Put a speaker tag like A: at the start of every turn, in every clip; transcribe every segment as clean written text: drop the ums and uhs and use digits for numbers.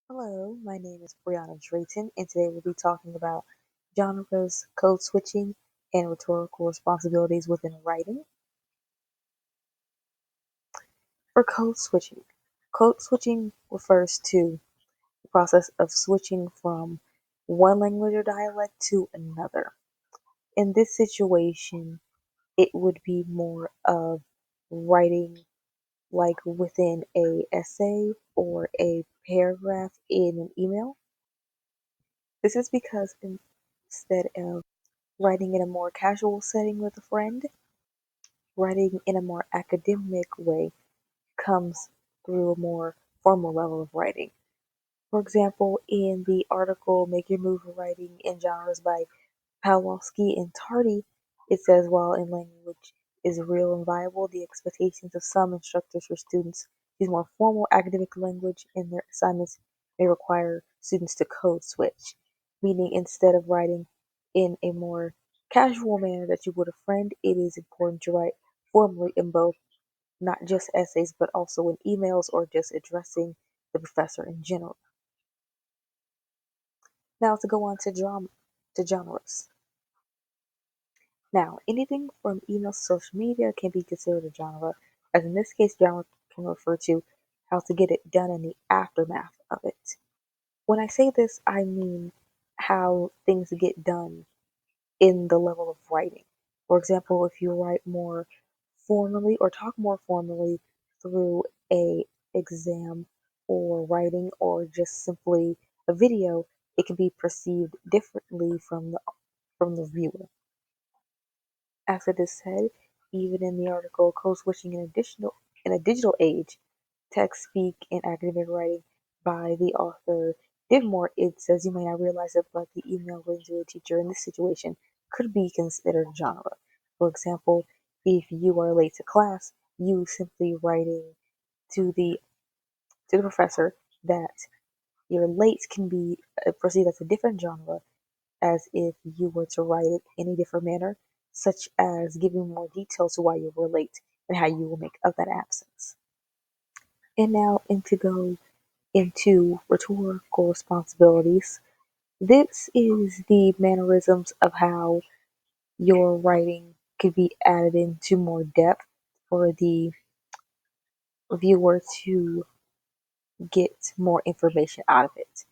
A: Hello, my name is Brianna Drayton, and today we'll be talking about genres, code switching, and rhetorical responsibilities within writing. For code switching refers to the process of switching from one language or dialect to another. In this situation, it would be more of writing like within a essay or a paragraph in an email. This is because instead of writing in a more casual setting with a friend, writing in a more academic way comes through a more formal level of writing. For example, in the article Make Your Move Writing in Genres by Pawlowski and Tardy, it says while in language is real and viable, the expectations of some instructors for students use more formal academic language in their assignments may require students to code switch, meaning instead of writing in a more casual manner that you would a friend, it is important to write formally in both not just essays but also in emails or just addressing the professor in general. Now to go on to genres. Now, anything from email to social media can be considered a genre, as in this case, genre can refer to how to get it done in the aftermath of it. When I say this, I mean how things get done in the level of writing. For example, if you write more formally or talk more formally through a exam or writing or just simply a video, it can be perceived differently from the viewer. As it is said, even in the article Code Switching in a Digital Age, Text Speak in Academic Writing by the author Dittmore, it says you may not realize it, but the email written to a teacher in this situation could be considered genre. For example, if you are late to class, you simply writing to the professor that you're late can be perceived as a different genre as if you were to write it in a different manner, such as giving more details to why you were late and how you will make up that absence. And now, and to go into rhetorical responsibilities, this is the mannerisms of how your writing could be added into more depth for the viewer to get more information out of it.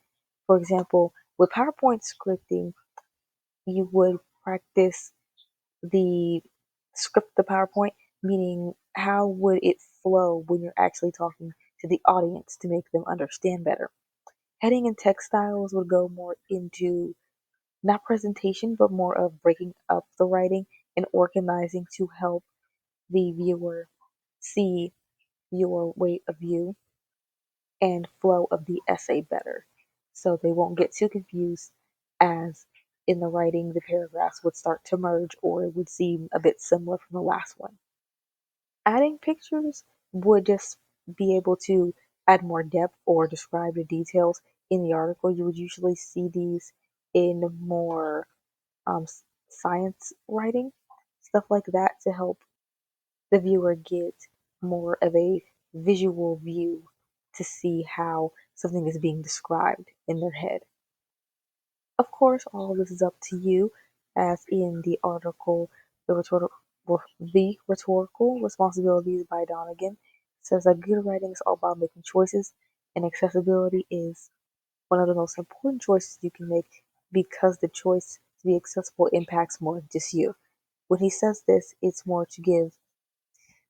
A: For example, with PowerPoint scripting, you would practice the script the PowerPoint, meaning how would it flow when you're actually talking to the audience to make them understand better. Heading and text styles would go more into not presentation, but more of breaking up the writing and organizing to help the viewer see your way of view and flow of the essay better. So they won't get too confused as in the writing the paragraphs would start to merge or it would seem a bit similar from the last one. Adding pictures would just be able to add more depth or describe the details in the article. You would usually see these in more science writing, stuff like that to help the viewer get more of a visual view to see how something is being described in their head. Of course, all of this is up to you, as in the article, the rhetorical responsibilities by Donegan says that good writing is all about making choices, and accessibility is one of the most important choices you can make because the choice to be accessible impacts more than just you. When he says this, it's more to give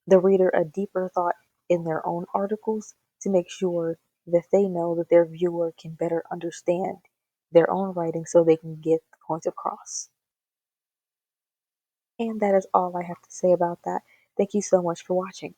A: the reader a deeper thought in their own articles to make sure that they know that their viewer can better understand their own writing so they can get the point across. And that is all I have to say about that. Thank you so much for watching.